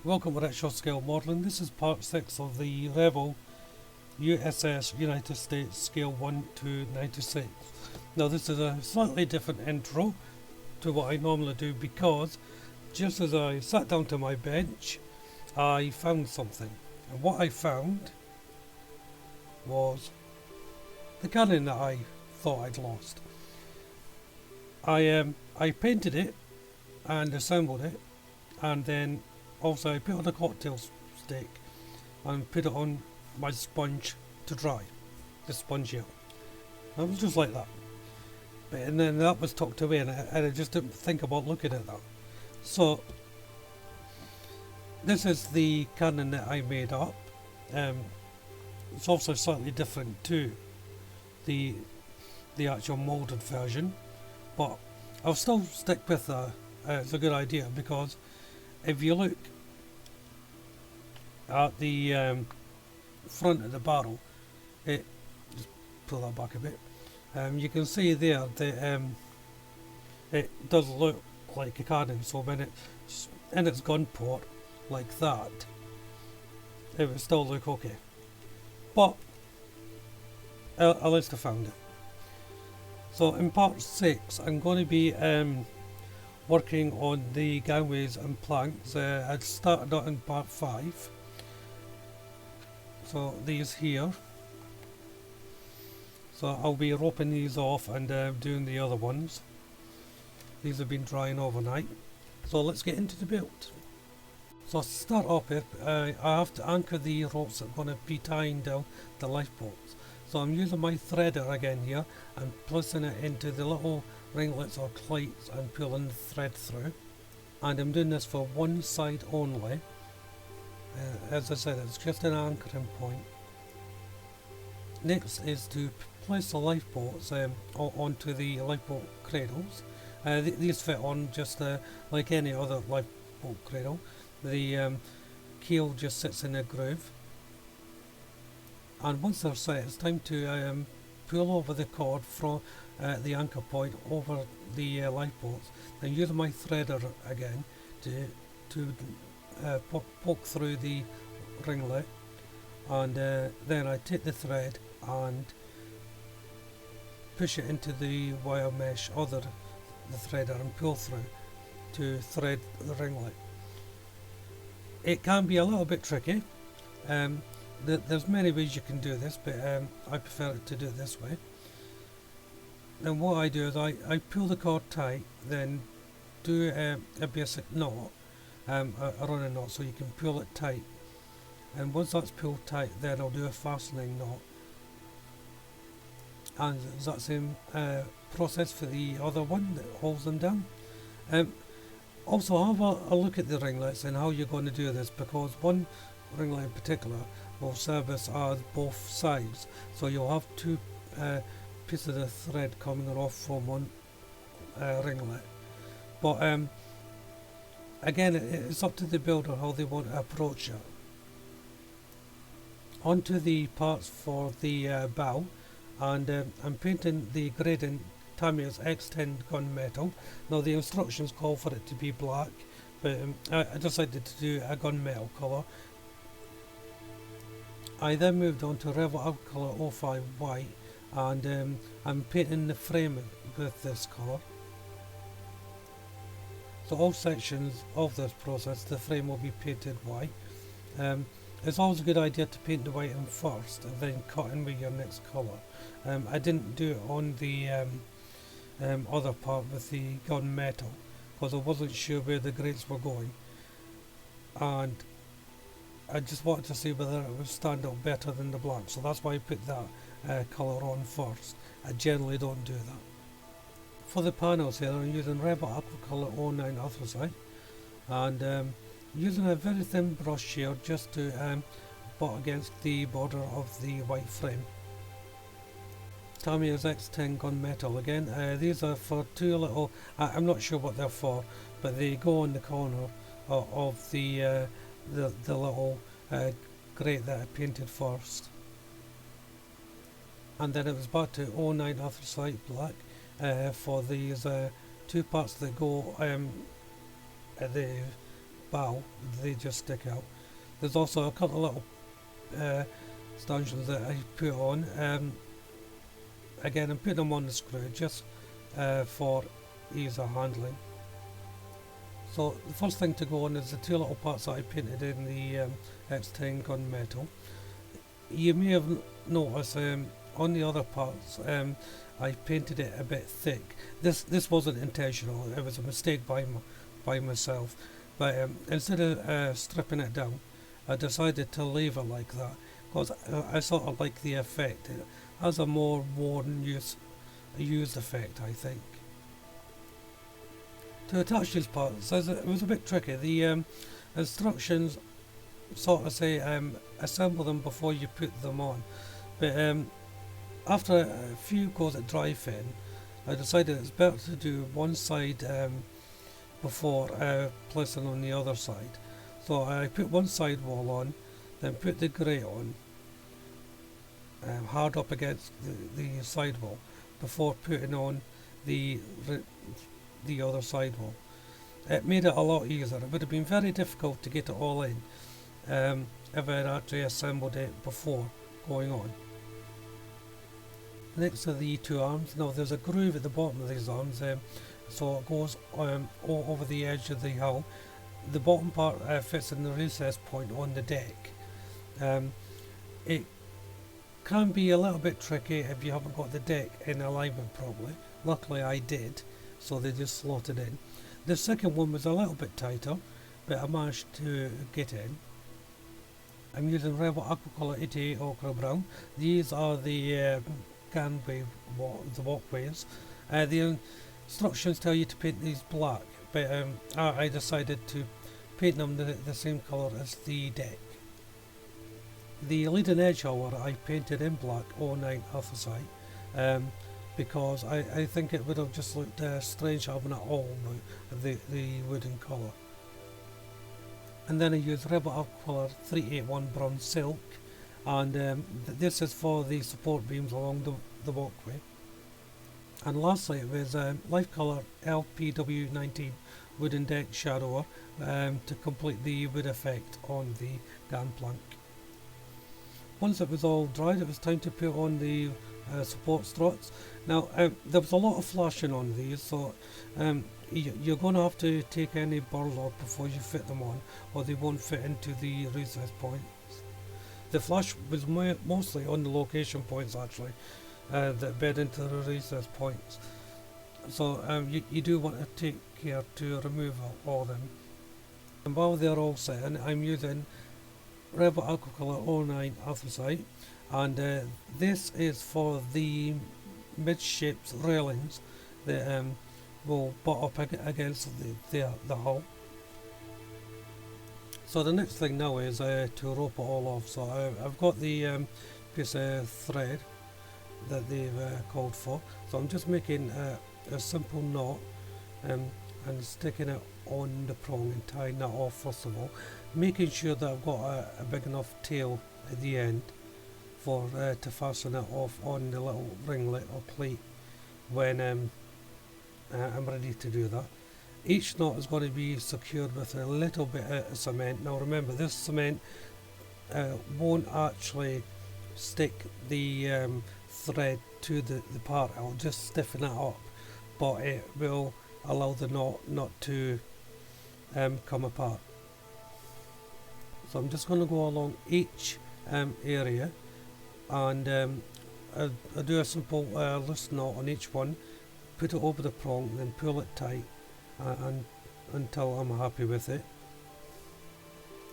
Welcome to Retro Scale Modelling. This is part 6 of the Revell USS United States Scale 1 to 96. Now this is a slightly different intro to what I normally do because just as I sat down to my bench I found something, and what I found was the cannon that I thought I'd lost. I painted it and assembled it, and then also I put on a cocktail stick and put it on my sponge to dry. The sponge here. And it was just like that. And then that was tucked away, and I just didn't think about looking at that. So this is the cannon that I made up. It's also slightly different to the actual moulded version, but I'll still stick with that. It's a good idea because if you look at the front of the barrel, just pull that back a bit, you can see there that it does look like a cannon, so when it's in its gun port like that, it would still look okay. But at least I found it. So in part 6 I'm going to be working on the gangways and planks. I'd started out in part 5. So these here. So I'll be roping these off and doing the other ones. These have been drying overnight. So let's get into the build. So to start off with, I have to anchor the ropes that are going to be tying down the lifeboats. So I'm using my threader again here and placing it into the little ringlets or cleats and pulling the thread through. And I'm doing this for one side only. As I said, it's just an anchoring point. Next is to place the lifeboats onto the lifeboat cradles. These fit on just like any other lifeboat cradle. The keel just sits in a groove. And once they're set, it's time to pull over the cord from the anchor point over the lifeboats. Then use my threader again to poke through the ringlet, and then I take the thread and push it into the wire mesh or the threader and pull through to thread the ringlet. It can be a little bit tricky. There's many ways you can do this, but I prefer to do it this way. And what I do is I pull the cord tight, then do a basic knot, a running knot, so you can pull it tight. And once that's pulled tight, then I'll do a fastening knot. And it's that same process for the other one that holds them down. Also have a look at the ringlets and how you're going to do this, because one ringlet in particular will service as both sides, so you'll have two pieces of thread coming off from one ringlet. But again, it's up to the builder how they want to approach it. Onto the parts for the bow, and I'm painting the gradient Tamiya's X10 gunmetal. Now the instructions call for it to be black, but I decided to do a gunmetal colour. I then moved on to Revell colour 05 white, and I'm painting the frame with this colour. So all sections of this process, the frame will be painted white. It's always a good idea to paint the white in first and then cut in with your next colour. I didn't do it on the other part with the gunmetal because I wasn't sure where the grates were going, and I just wanted to see whether it would stand out better than the black, so that's why I put that colour on first. I generally don't do that. For the panels here, I'm using Revell Aquacolor 09 anthracite, and using a very thin brush here just to butt against the border of the white frame. Tamiya's X10 gunmetal again. These are for two little, I'm not sure what they're for, but they go on the corner of the little grate that I painted first. And then it was back to 09 anthracite black for these two parts that go the bow, they just stick out. There's also a couple of little stanchions that I put on. Again, I'm putting them on the screw just for ease of handling. So the first thing to go on is the two little parts that I painted in the X10 gunmetal. You may have noticed on the other parts I painted it a bit thick. This wasn't intentional, it was a mistake by myself. But instead of stripping it down, I decided to leave it like that because I sort of like the effect. It has a more worn used effect, I think. To attach these parts, it was a bit tricky. The instructions sort of say assemble them before you put them on, but after a few goes at dry fitting, I decided it's better to do one side before placing on the other side. So I put one side wall on, then put the grate on hard up against the side wall before putting on the other side wall. It made it a lot easier. It would have been very difficult to get it all in if I had actually assembled it before going on. Next are the two arms. Now there's a groove at the bottom of these arms, so it goes over the edge of the hull. The bottom part fits in the recess point on the deck. It can be a little bit tricky if you haven't got the deck in alignment properly. Luckily I did, so they just slotted in. The second one was a little bit tighter, but I managed to get in. I'm using Revell Aquacolor 88 Ochre Brown. These are the gangway, the walkways. The instructions tell you to paint these black, but I decided to paint them the same colour as the deck. The leading edge, however, I painted in black 09 anthracite because I think it would have just looked strange having it all the wooden colour. And then I used Revell Aquacolor 381 Bronze Silk, and this is for the support beams along the walkway. And lastly it was Lifecolor LPW19 Wooden Deck Shadower to complete the wood effect on the gangplank. Once it was all dried, it was time to put on the support struts. Now there was a lot of flashing on these, so you're going to have to take any burlap before you fit them on, or they won't fit into the recess points. The flash was mostly on the location points actually, that bed into the recess points. So you do want to take care to remove all of them. And while they're all set, I'm using Revell Aquacolor 09 anthracite, and this is for the midships railings that will butt up against the hull. So the next thing now is to rope it all off. So I've got the piece of thread that they've called for, so I'm just making a simple knot and sticking it on the prong and tying that off first of all, making sure that I've got a big enough tail at the end for to fasten it off on the little ringlet or plate when I'm ready to do that. Each knot is going to be secured with a little bit of cement. Now remember, this cement won't actually stick the thread to the part, I'll just stiffen it up, but it will allow the knot not to come apart. So I'm just going to go along each area, and I'll do a simple loose knot on each one, put it over the prong, then pull it tight and until I'm happy with it.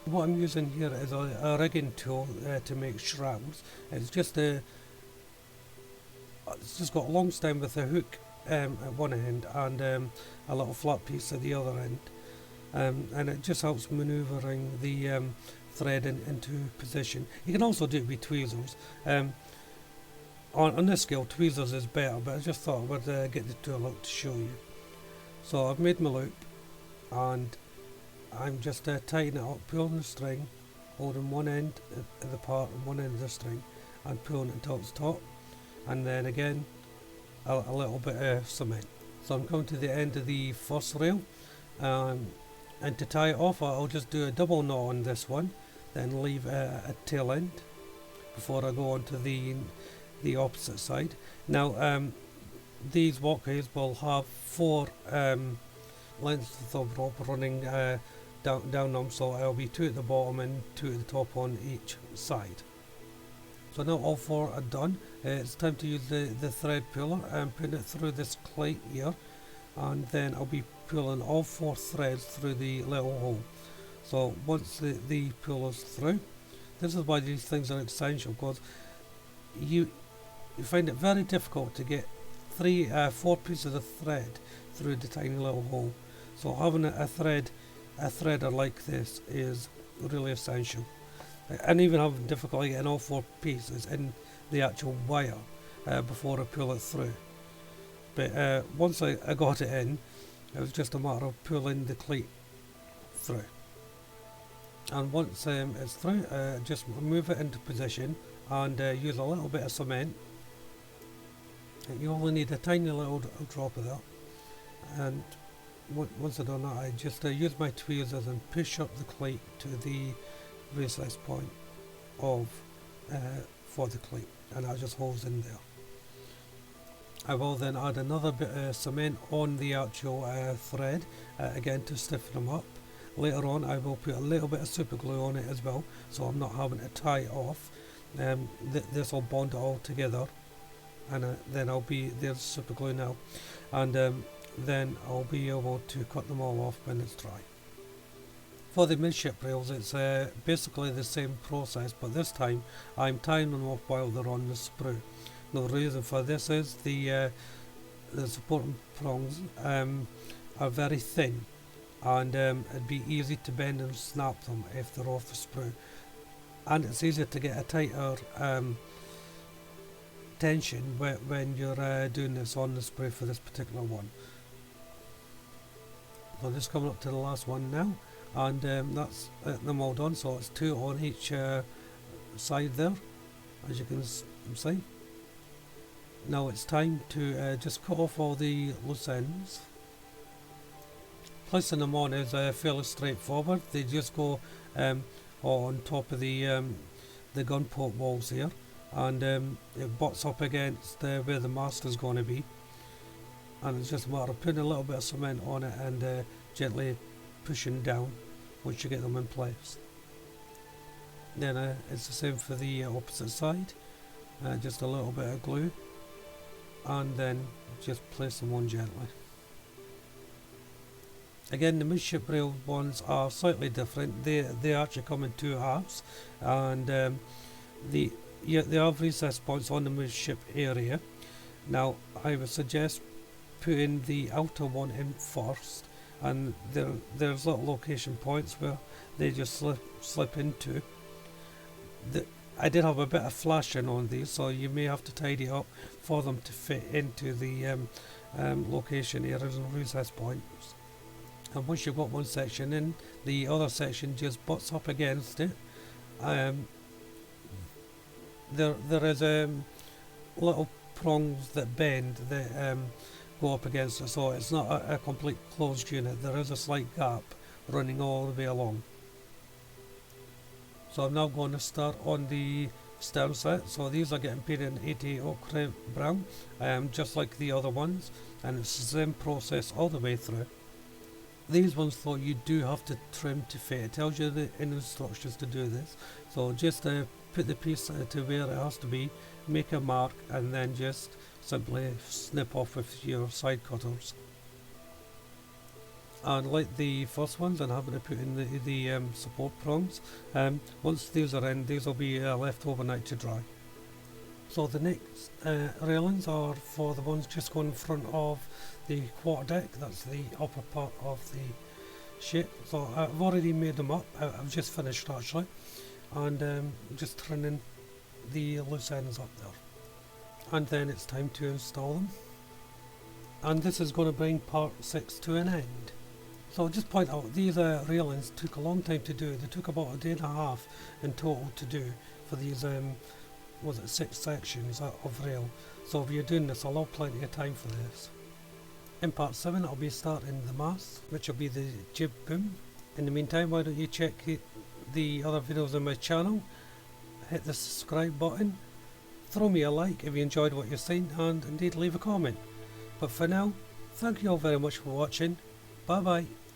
What I'm using here is a rigging tool to make shrouds. It's just got a long stem with a hook at one end and a little flat piece at the other end, and it just helps manoeuvring the thread into position. You can also do it with tweezers. On this scale, tweezers is better, but I just thought I would get the tool out to show you. So I've made my loop, and I'm just tightening it up, pulling the string, holding one end of the part and one end of the string, and pulling it until it's taut, and then again a little bit of cement. So I'm coming to the end of the first rail. And to tie it off, I'll just do a double knot on this one, then leave a tail end before I go on to the opposite side. Now these walkways will have 4 lengths of rope running down them, so I'll be 2 at the bottom and 2 at the top on each side. So now all 4 are done. It's time to use the thread puller and put it through this Sclae here, and then I'll be pulling all 4 threads through the little hole. So once the puller's through, this is why these things are essential, because you find it very difficult to get 4 pieces of thread through the tiny little hole. So having a threader like this is really essential. And even having difficulty getting all 4 pieces in the actual wire before I pull it through. But once I got it in, it was just a matter of pulling the cleat through. And once it's through, just move it into position and use a little bit of cement. You only need a tiny little drop of that. And once I've done that, I just use my tweezers and push up the cleat to the recess point for the cleat, and that just holds in there. I will then add another bit of cement on the actual thread, again to stiffen them up. Later on I will put a little bit of super glue on it as well, so I'm not having to tie it off. This will bond it all together, and then there's super glue now, and then I'll be able to cut them all off when it's dry. For the midship rails, it's basically the same process, but this time I'm tying them off while they're on the sprue. Now the reason for this is the supporting prongs are very thin, and it'd be easy to bend and snap them if they're off the sprue, and it's easier to get a tighter tension when you're doing this on the sprue for this particular one. So just coming up to the last one now, and that's them all done. So it's 2 on each side there, as you can see. Now it's time to just cut off all the loose ends. Placing them on is fairly straightforward. They just go on top of the gun port walls here, and it butts up against where the mast is going to be, and it's just a matter of putting a little bit of cement on it and gently pushing down once you get them in place. Then it's the same for the opposite side, just a little bit of glue, and then just place them on gently. Again, the midship rail ones are slightly different. They actually come in 2 halves, and they have recess points on the midship area. Now I would suggest putting the outer one in first, and there's little location points where they just slip into. I did have a bit of flashing on these, so you may have to tidy up for them to fit into the location areas and recess points. And once you've got one section in, the other section just butts up against it. There is little prongs that bend that go up against it, so it's not a complete closed unit. There is a slight gap running all the way along. So I'm now going to start on the stern set. So these are getting painted in 88 ochre brown, just like the other ones, and it's the same process all the way through. These ones, though, you do have to trim to fit. It tells you in the instructions to do this. So just put the piece to where it has to be, make a mark, and then just simply snip off with your side cutters. And like the first ones, I'm having to put in the support prongs. Once these are in, these will be left overnight to dry. So the next railings are for the ones just going in front of the quarterdeck. That's the upper part of the ship. So I've already made them up. I've just finished actually, and just trimming the loose ends up there. And then it's time to install them. And this is going to bring part 6 to an end. So I'll just point out, these railings took a long time to do. They took about a day and a half in total to do for these 6 sections of rail. So if you're doing this, I'll have plenty of time for this. In part 7 I'll be starting the mast, which will be the jib boom, In the meantime, why don't you check the other videos on my channel, hit the subscribe button, throw me a like if you enjoyed what you've seen, and indeed leave a comment. But for now, thank you all very much for watching. Bye bye.